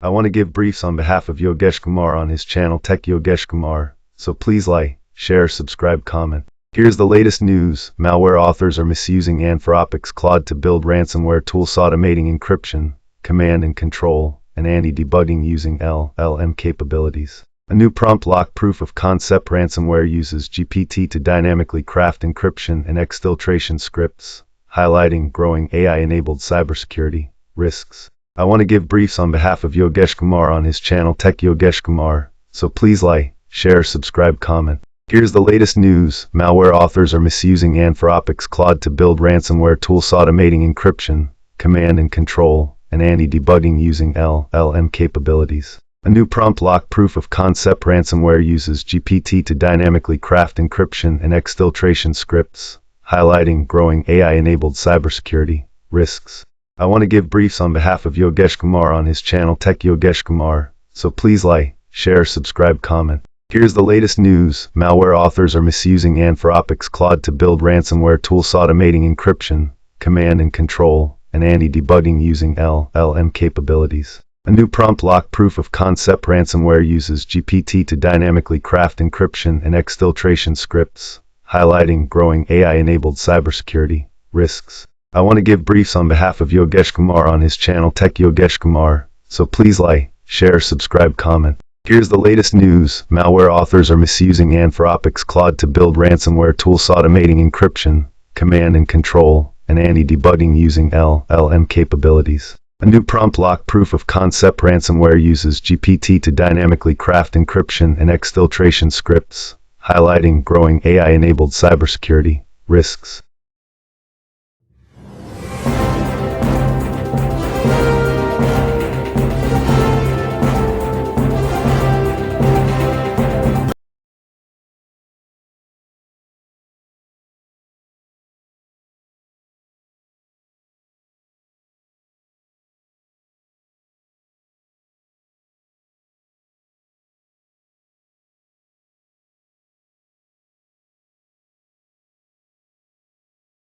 I want to give briefs on behalf of Yogeshkumar on his channel Tech Yogeshkumar, so please like, share, subscribe, comment. Here's the latest news. Malware authors are misusing Anthropic's Claude to build ransomware tools automating encryption, command and control, and anti-debugging using LLM capabilities. A new prompt lock proof of concept ransomware uses GPT to dynamically craft encryption and exfiltration scripts, highlighting growing AI-enabled cybersecurity risks. I want to give briefs on behalf of Yogeshkumar on his channel Tech Yogeshkumar, so please like, share, subscribe, comment. Here's the latest news. Malware authors are misusing Anthropic's Claude to build ransomware tools automating encryption, command and control, and anti-debugging using LLM capabilities. A new prompt lock proof of concept ransomware uses GPT to dynamically craft encryption and exfiltration scripts, highlighting growing AI-enabled cybersecurity risks. I want to give briefs on behalf of Yogeshkumar on his channel Tech Yogeshkumar, so please like, share, subscribe, comment. Here's the latest news. Malware authors are misusing Anthropic's Claude to build ransomware tools automating encryption, command and control, and anti-debugging using LLM capabilities. A new prompt lock proof of concept ransomware uses GPT to dynamically craft encryption and exfiltration scripts, highlighting growing AI-enabled cybersecurity risks. I want to give briefs on behalf of Yogeshkumar on his channel Tech Yogeshkumar, so please like, share, subscribe, comment. Here's the latest news. Malware authors are misusing Anthropic's Claude to build ransomware tools automating encryption, command and control, and anti-debugging using LLM capabilities. A new prompt lock proof of concept ransomware uses GPT to dynamically craft encryption and exfiltration scripts, highlighting growing AI-enabled cybersecurity risks.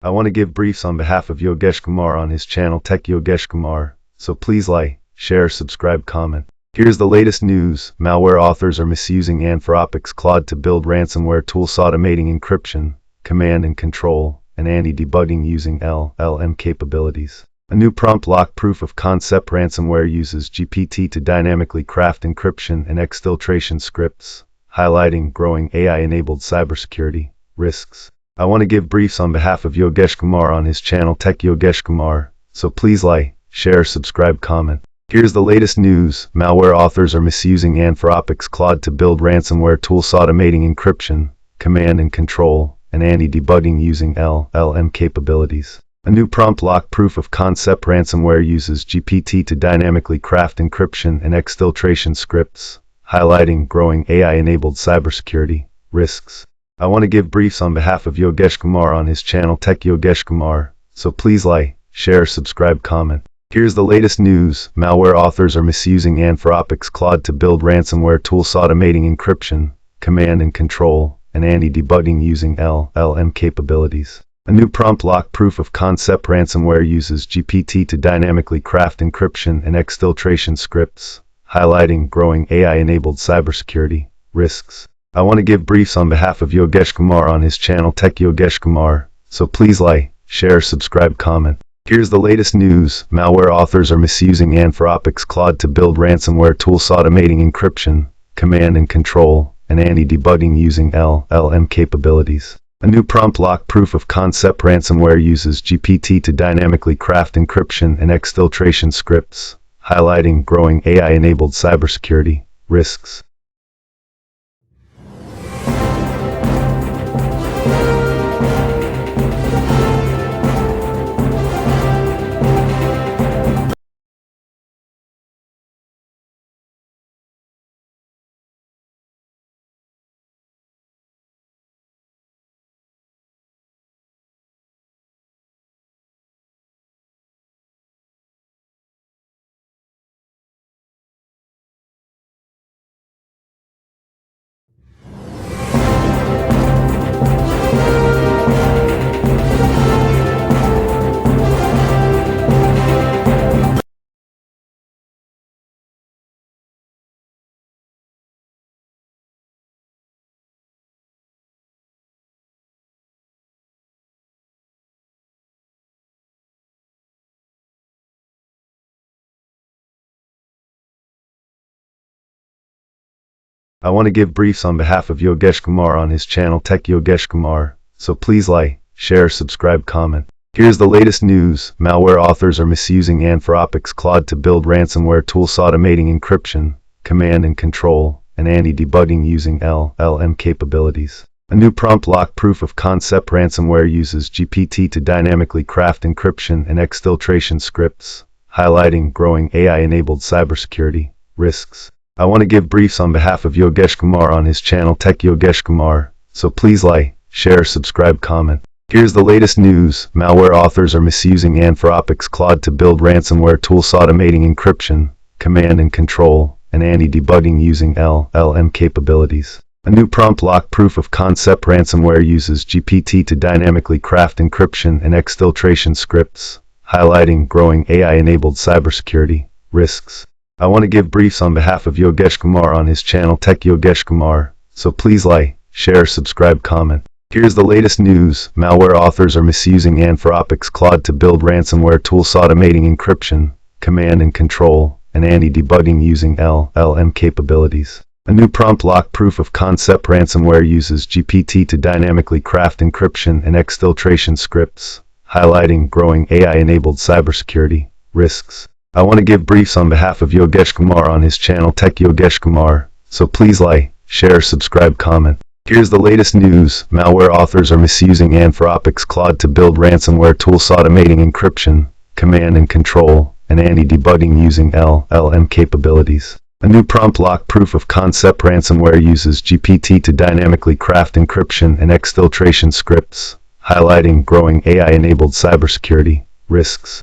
I want to give briefs on behalf of Yogeshkumar on his channel Tech Yogeshkumar, so please like, share, subscribe, comment. Here's the latest news. Malware authors are misusing Anthropic's Claude to build ransomware tools automating encryption, command and control, and anti-debugging using LLM capabilities. A new prompt lock proof of concept ransomware uses GPT to dynamically craft encryption and exfiltration scripts, highlighting growing AI-enabled cybersecurity risks. I want to give briefs on behalf of Yogeshkumar on his channel Tech Yogeshkumar, so please like, share, subscribe, comment. Here's the latest news. Malware authors are misusing Anthropic's Claude to build ransomware tools automating encryption, command and control, and anti-debugging using LLM capabilities. A new prompt lock proof of concept ransomware uses GPT to dynamically craft encryption and exfiltration scripts, highlighting growing AI-enabled cybersecurity risks. I want to give briefs on behalf of Yogeshkumar on his channel Tech Yogeshkumar, so please like, share, subscribe, comment. Here's the latest news. Malware authors are misusing Anthropic's Claude to build ransomware tools automating encryption, command and control, and anti-debugging using LLM capabilities. A new prompt lock proof of concept ransomware uses GPT to dynamically craft encryption and exfiltration scripts, highlighting growing AI-enabled cybersecurity risks. I want to give briefs on behalf of Yogeshkumar on his channel Tech Yogeshkumar, so please like, share, subscribe, comment. Here's the latest news. Malware authors are misusing Anthropic's Claude to build ransomware tools automating encryption, command and control, and anti-debugging using LLM capabilities. A new prompt lock proof of concept ransomware uses GPT to dynamically craft encryption and exfiltration scripts, highlighting growing AI-enabled cybersecurity risks. I want to give briefs on behalf of Yogeshkumar on his channel Tech Yogeshkumar, so please like, share, subscribe, comment. Here's the latest news. Malware authors are misusing Anthropic's Claude to build ransomware tools automating encryption, command and control, and anti-debugging using LLM capabilities. A new prompt lock proof of concept ransomware uses GPT to dynamically craft encryption and exfiltration scripts, highlighting growing AI-enabled cybersecurity risks. I want to give briefs on behalf of Yogeshkumar on his channel Tech Yogeshkumar, so please like, share, subscribe, comment. Here's the latest news. Malware authors are misusing Anthropic's Claude to build ransomware tools automating encryption, command and control, and anti-debugging using LLM capabilities. A new prompt lock proof of concept ransomware uses GPT to dynamically craft encryption and exfiltration scripts, highlighting growing AI-enabled cybersecurity risks. I want to give briefs on behalf of Yogeshkumar on his channel Tech Yogeshkumar, so please like, share, subscribe, comment. Here's the latest news. Malware authors are misusing Anthropic's Claude to build ransomware tools automating encryption, command and control, and anti-debugging using LLM capabilities. A new prompt lock proof of concept ransomware uses GPT to dynamically craft encryption and exfiltration scripts, highlighting growing AI-enabled cybersecurity risks. I want to give briefs on behalf of Yogeshkumar on his channel Tech Yogeshkumar, so please like, share, subscribe, comment. Here's the latest news. Malware authors are misusing Anthropic's Claude to build ransomware tools automating encryption, command and control, and anti-debugging using LLM capabilities. A new prompt lock proof of concept ransomware uses GPT to dynamically craft encryption and exfiltration scripts, highlighting growing AI-enabled cybersecurity risks.